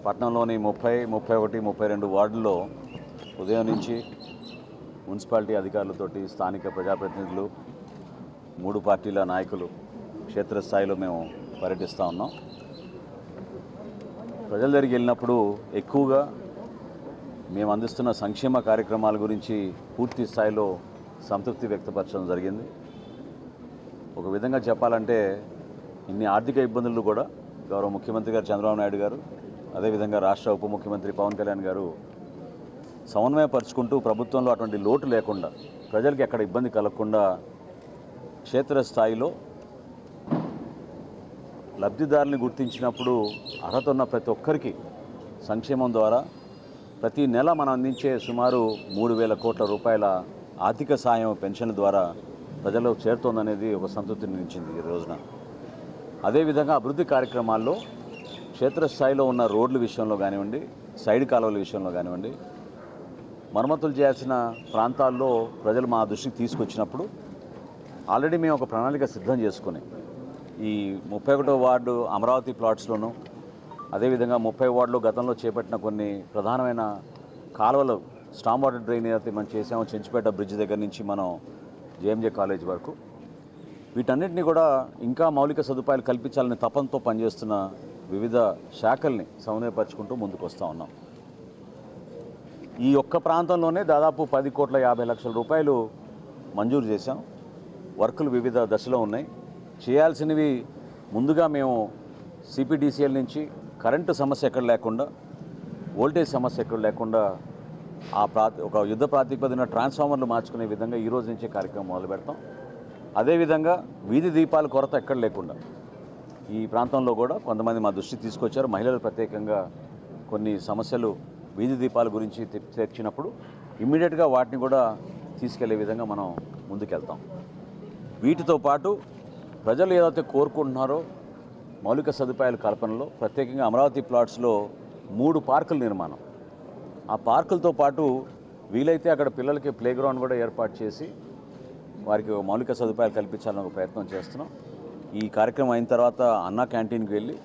పట్టణంలోని 30, 31, 32 వార్డుల్లో ఉదయం నుంచి మున్సిపాలిటీ అధికారులతోటి స్థానిక ప్రజాప్రతినిధులు 3 పార్టీల నాయకులు క్షేత్రస్థాయిలో మేము పర్యటిస్తూ ఉన్నాం. ప్రజల దగ్గరికి వెళ్ళినప్పుడు ఎక్కువగా మేము అందిస్తున్న సంక్షేమ కార్యక్రమాల గురించి పూర్తి స్థాయిలో సంతృప్తి వ్యక్తపరచడం జరిగింది. ఒక విధంగా చెప్పాలంటే ఇన్ని ఆర్థిక ఇబ్బందులు కూడా గౌరవ ముఖ్యమంత్రి గారు చంద్రబాబు నాయుడు గారు, అదేవిధంగా రాష్ట్ర ఉప ముఖ్యమంత్రి పవన్ కళ్యాణ్ గారు సమన్వయపరుచుకుంటూ ప్రభుత్వంలో అటువంటి లోటు లేకుండా, ప్రజలకు ఎక్కడ ఇబ్బంది కలగకుండా క్షేత్రస్థాయిలో లబ్ధిదారుని గుర్తించినప్పుడు అర్హత ఉన్న ప్రతి ఒక్కరికి సంక్షేమం ద్వారా ప్రతి నెల మనం అందించే సుమారు 3,000 కోట్ల రూపాయల ఆర్థిక సాయం పెన్షన్ల ద్వారా ప్రజలకు చేరుతోందనేది ఒక సంతృప్తిని నిలిచింది ఈ రోజున. అదేవిధంగా అభివృద్ధి కార్యక్రమాల్లో క్షేత్రస్థాయిలో ఉన్న రోడ్ల విషయంలో కానివ్వండి, సైడ్ కాలువల విషయంలో కానివ్వండి, మరమ్మతులు చేయాల్సిన ప్రాంతాల్లో ప్రజలు మా దృష్టికి తీసుకొచ్చినప్పుడు ఆల్రెడీ మేము ఒక ప్రణాళిక సిద్ధం చేసుకుని ఈ 31వ వార్డు అమరావతి ప్లాట్స్లోనూ, అదేవిధంగా 30 వార్డులో గతంలో చేపట్టిన కొన్ని ప్రధానమైన కాలువలు స్టామ్ వాటర్ డ్రైన్ అయితే మనం చేసాము. చెంచుపేట బ్రిడ్జ్ దగ్గర నుంచి మనం జేఎంజే కాలేజ్ వరకు వీటన్నిటిని కూడా ఇంకా మౌలిక సదుపాయాలు కల్పించాలని తపంతో పనిచేస్తున్న వివిధ శాఖల్ని సమన్వయపరుచుకుంటూ ముందుకు వస్తూ ఉన్నాం. ఈ ఒక్క ప్రాంతంలోనే దాదాపు 10,50,00,000 రూపాయలు మంజూరు చేశాం. వర్కులు వివిధ దశలో ఉన్నాయి. చేయాల్సినవి ముందుగా మేము సిపిడిసిఎల్ నుంచి కరెంటు సమస్య ఎక్కడ లేకుండా, వోల్టేజ్ సమస్య ఎక్కడ లేకుండా ఒక యుద్ధ ప్రాతిపదిన ట్రాన్స్ఫార్మర్లు మార్చుకునే విధంగా ఈ రోజు నుంచే కార్యక్రమం మొదలు పెడతాం. అదేవిధంగా వీధి దీపాల కొరత ఎక్కడ లేకుండా ఈ ప్రాంతంలో కూడా కొంతమంది మా దృష్టికి తీసుకొచ్చారు. మహిళలు ప్రత్యేకంగా కొన్ని సమస్యలు వీధి దీపాల గురించి తెచ్చినప్పుడు ఇమ్మీడియట్గా వాటిని కూడా తీసుకెళ్లే విధంగా మనం ముందుకెళ్తాం. వీటితో పాటు ప్రజలు ఏదైతే కోరుకుంటున్నారో మౌలిక సదుపాయాల కల్పనలో ప్రత్యేకంగా అమరావతి ప్లాట్స్లో 3 పార్కుల నిర్మాణం, ఆ పార్కులతో పాటు వీలైతే అక్కడ పిల్లలకి ప్లే గ్రౌండ్ కూడా ఏర్పాటు చేసి వారికి మౌలిక సదుపాయాలు కల్పించాలని ఒక ప్రయత్నం చేస్తున్నాం. ఈ కార్యక్రమం అయిన తర్వాత అన్నా క్యాంటీన్కి వెళ్ళి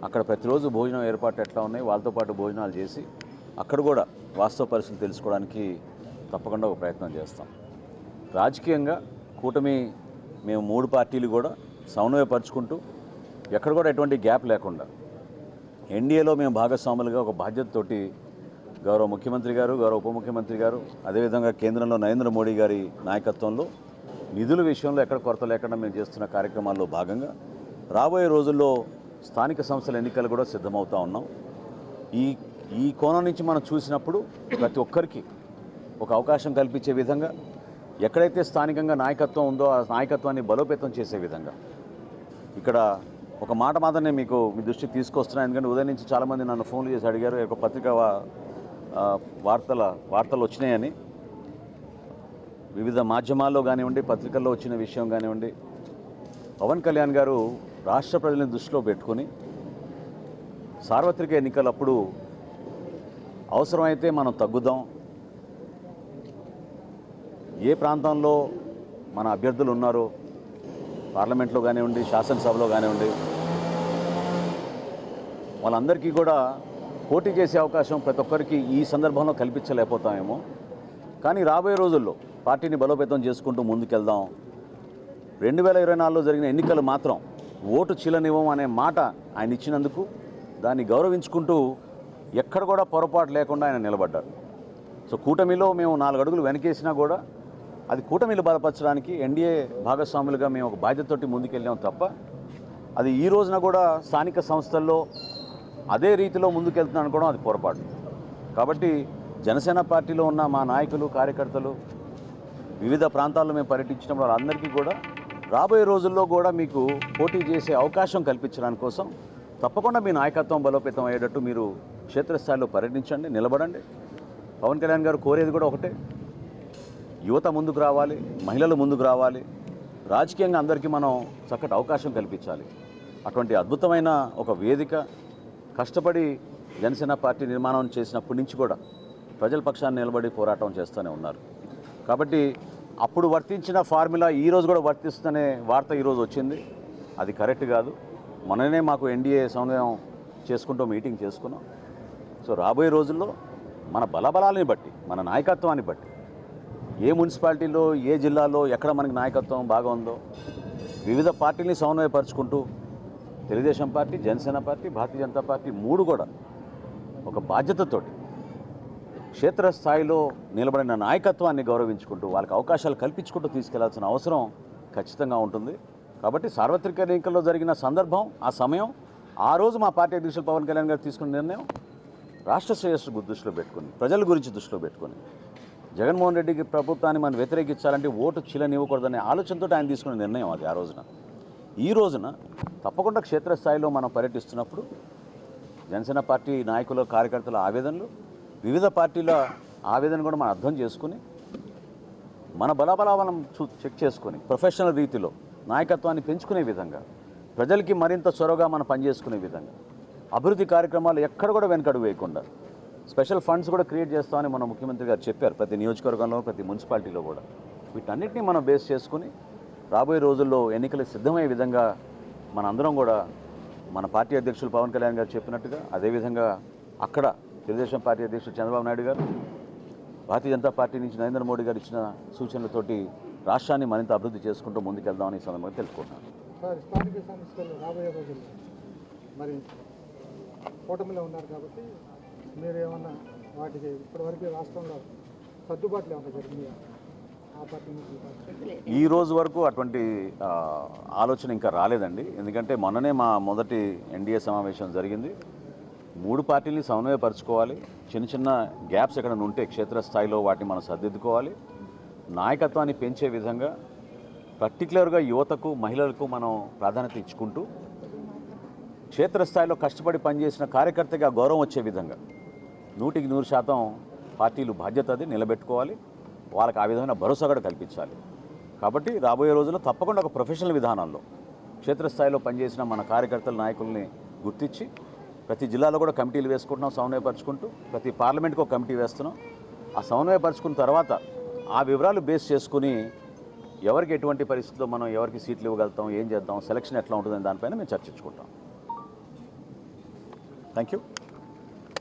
అక్కడ ప్రతిరోజు భోజనం ఏర్పాటు ఎట్లా ఉన్నాయి వాళ్ళతో పాటు భోజనాలు చేసి అక్కడ కూడా వాస్తవ పరిస్థితులు తెలుసుకోవడానికి తప్పకుండా ఒక ప్రయత్నం చేస్తాం. రాజకీయంగా కూటమి మేము 3 పార్టీలు కూడా సమన్వయపరుచుకుంటూ ఎక్కడ కూడా ఎటువంటి గ్యాప్ లేకుండా ఎన్డీఏలో మేము భాగస్వాములుగా ఒక బాధ్యతతోటి గౌరవ ముఖ్యమంత్రి గారు, గౌరవ ఉప ముఖ్యమంత్రి గారు, అదేవిధంగా కేంద్రంలో నరేంద్ర మోడీ గారి నాయకత్వంలో నిధుల విషయంలో ఎక్కడ కొరత లేకుండా మేము చేస్తున్న కార్యక్రమాల్లో భాగంగా రాబోయే రోజుల్లో స్థానిక సంస్థల ఎన్నికలు కూడా సిద్ధమవుతూ ఉన్నాం. ఈ కోణం నుంచి మనం చూసినప్పుడు ప్రతి ఒక్కరికి ఒక అవకాశం కల్పించే విధంగా ఎక్కడైతే స్థానికంగా నాయకత్వం ఉందో ఆ నాయకత్వాన్ని బలోపేతం చేసే విధంగా ఇక్కడ ఒక మాట మాత్రమే మీకు మీ దృష్టికి తీసుకొస్తున్నాను. ఎందుకంటే ఉదయం నుంచి చాలామంది నన్ను ఫోన్లు చేసి అడిగారు, ఒక పత్రిక వార్తలు వచ్చినాయని. వివిధ మాధ్యమాల్లో కానివ్వండి, పత్రికల్లో వచ్చిన విషయం కానివ్వండి, పవన్ కళ్యాణ్ గారు రాష్ట్ర ప్రజలను దృష్టిలో పెట్టుకుని సార్వత్రిక ఎన్నికలప్పుడు అవసరమైతే మనం తగ్గుదాం, ఏ ప్రాంతంలో మన అభ్యర్థులు ఉన్నారో పార్లమెంట్లో కానివ్వండి, శాసనసభలో కానివ్వండి, వాళ్ళందరికీ కూడా పోటీ చేసే అవకాశం ప్రతి ఒక్కరికి ఈ సందర్భంలో కల్పించలేకపోతామేమో, కానీ రాబోయే రోజుల్లో పార్టీని బలోపేతం చేసుకుంటూ ముందుకెళ్దాం. 2024లో జరిగిన ఎన్నికలు మాత్రం ఓటు చీలనివ్వం అనే మాట ఆయన ఇచ్చినందుకు దాన్ని గౌరవించుకుంటూ ఎక్కడ కూడా పొరపాటు లేకుండా ఆయన నిలబడ్డారు. సో కూటమిలో మేము 4 అడుగులు వెనకేసినా కూడా అది కూటమిలు బలపరచడానికి ఎన్డీఏ భాగస్వాములుగా మేము ఒక బాధ్యతతోటి ముందుకెళ్ళాం తప్ప అది ఈ రోజున కూడా స్థానిక సంస్థల్లో అదే రీతిలో ముందుకెళ్తున్నాను అనుకోవడం అది పొరపాటు. కాబట్టి జనసేన పార్టీలో ఉన్న మా నాయకులు, కార్యకర్తలు వివిధ ప్రాంతాల్లో మేము పర్యటించినప్పుడు వాళ్ళందరికీ కూడా రాబోయే రోజుల్లో కూడా మీకు పోటీ చేసే అవకాశం కల్పించడానికి కోసం తప్పకుండా మీ నాయకత్వం బలోపేతం అయ్యేటట్టు మీరు క్షేత్రస్థాయిలో పర్యటించండి, నిలబడండి. పవన్ కళ్యాణ్ గారు కోరేది కూడా ఒకటే, యువత ముందుకు రావాలి, మహిళలు ముందుకు రావాలి, రాజకీయంగా అందరికీ మనం చక్కటి అవకాశం కల్పించాలి. అటువంటి అద్భుతమైన ఒక వేదిక కష్టపడి జనసేన పార్టీ నిర్మాణం చేసినప్పటి నుంచి కూడా ప్రజల పక్షాన్ని నిలబడి పోరాటం చేస్తూనే ఉన్నారు. కాబట్టి అప్పుడు వర్తించిన ఫార్ములా ఈరోజు కూడా వర్తిస్తుందనే వార్త ఈరోజు వచ్చింది. అది కరెక్ట్ కాదు. మననే మాకు ఎన్డీఏ సమన్వయం చేసుకుంటూ మీటింగ్ చేసుకున్నాం. సో రాబోయే రోజుల్లో మన బలబలాలని బట్టి, మన నాయకత్వాన్ని బట్టి, ఏ మున్సిపాలిటీలో ఏ జిల్లాలో ఎక్కడ మనకి నాయకత్వం బాగా ఉందో వివిధ పార్టీలని సమన్వయపరుచుకుంటూ Telugu Desam party, Janasena party, Bharatiya Janata party మూడు కూడా ఒక బాధ్యతతోటి క్షేత్రస్థాయిలో నిలబడిన నాయకత్వాన్ని గౌరవించుకుంటూ వాళ్ళకి అవకాశాలు కల్పించుకుంటూ తీసుకెళ్లాల్సిన అవసరం ఖచ్చితంగా ఉంటుంది. కాబట్టి సార్వత్రిక ఎన్నికల్లో జరిగిన సందర్భం, ఆ సమయం, ఆ రోజు మా పార్టీ అధ్యక్షులు పవన్ కళ్యాణ్ గారు తీసుకున్న నిర్ణయం రాష్ట్ర శ్రేయస్సు దృష్టిలో పెట్టుకుని, ప్రజల గురించి దృష్టిలో పెట్టుకుని, జగన్మోహన్ రెడ్డికి ప్రభుత్వాన్ని మనం వ్యతిరేకించాలంటే ఓటు చీలనివ్వకూడదనే ఆలోచనతో ఆయన తీసుకున్న నిర్ణయం అది ఆ రోజున. ఈ రోజున తప్పకుండా క్షేత్రస్థాయిలో మనం పర్యటిస్తున్నప్పుడు జనసేన పార్టీ నాయకుల, కార్యకర్తల ఆవేదనలు, వివిధ పార్టీల ఆవేదన కూడా మనం అర్థం చేసుకుని మన బలాబలాలను చెక్ చేసుకొని ప్రొఫెషనల్ రీతిలో నాయకత్వాన్ని పెంచుకునే విధంగా, ప్రజలకి మరింత చొరవగా మనం పనిచేసుకునే విధంగా, అభివృద్ధి కార్యక్రమాలు ఎక్కడ కూడా వెనకడుగు వేయకుండా స్పెషల్ ఫండ్స్ కూడా క్రియేట్ చేస్తామని మన ముఖ్యమంత్రి గారు చెప్పారు. ప్రతి నియోజకవర్గంలో, ప్రతి మున్సిపాలిటీలో కూడా వీటన్నిటిని మనం బేస్ చేసుకుని రాబోయే రోజుల్లో ఎన్నికలకు సిద్ధమయ్యే విధంగా మనందరం కూడా మన పార్టీ అధ్యక్షులు పవన్ కళ్యాణ్ గారు చెప్పినట్టుగా, అదేవిధంగా అక్కడ తెలుగుదేశం పార్టీ అధ్యక్షులు చంద్రబాబు నాయుడు గారు, భారతీయ జనతా పార్టీ నుంచి నరేంద్ర మోడీ గారు ఇచ్చిన సూచనలతోటి రాష్ట్రాన్ని మరింత అభివృద్ధి చేసుకుంటూ ముందుకెళ్దామని ఈ సందర్భంగా తెలుసుకుంటున్నాను. సార్, స్థానిక సంస్థలు రాబోయే రోజుల్లో మరి కూటమిలో ఉన్నారు కాబట్టి మీరు ఏమన్నా వాటికి ఇప్పటివరకు రాష్ట్రంలో సర్దుబాట్లు ఏమన్నా జరిగింది ఆ పార్టీ నుంచి? ఈ రోజు వరకు అటువంటి ఆలోచన ఇంకా రాలేదండి. ఎందుకంటే మొన్ననే మా మొదటి ఎన్డీఏ సమావేశం జరిగింది. మూడు పార్టీలని సమన్వయపరచుకోవాలి. చిన్న చిన్న గ్యాప్స్ ఎక్కడ ఉంటే క్షేత్రస్థాయిలో వాటిని మనం సర్దిద్దుకోవాలి. నాయకత్వాన్ని పెంచే విధంగా పర్టికులర్గా యువతకు, మహిళలకు మనం ప్రాధాన్యత ఇచ్చుకుంటూ క్షేత్రస్థాయిలో కష్టపడి పనిచేసిన కార్యకర్తగా గౌరవం వచ్చే విధంగా 100% పార్టీలు బాధ్యత అది నిలబెట్టుకోవాలి. వాళ్ళకి ఆ విధమైన భరోసా కూడా కల్పించాలి. కాబట్టి రాబోయే రోజుల్లో తప్పకుండా ఒక ప్రొఫెషనల్ విధానాల్లో క్షేత్రస్థాయిలో పనిచేసిన మన కార్యకర్తల, నాయకుల్ని గుర్తించి ప్రతి జిల్లాలో కూడా కమిటీలు వేసుకుంటున్నాం సమన్వయపరుచుకుంటూ. ప్రతి పార్లమెంట్కి ఒక కమిటీ వేస్తున్నాం. ఆ సమన్వయపరుచుకున్న తర్వాత ఆ వివరాలు బేస్ చేసుకుని ఎవరికి ఎటువంటి పరిస్థితుల్లో మనం ఎవరికి సీట్లు ఇవ్వగలుగుతాం, ఏం చేద్దాం, సెలక్షన్ ఎట్లా ఉంటుందని దానిపైన మేము చర్చించుకుంటాం. Thank you.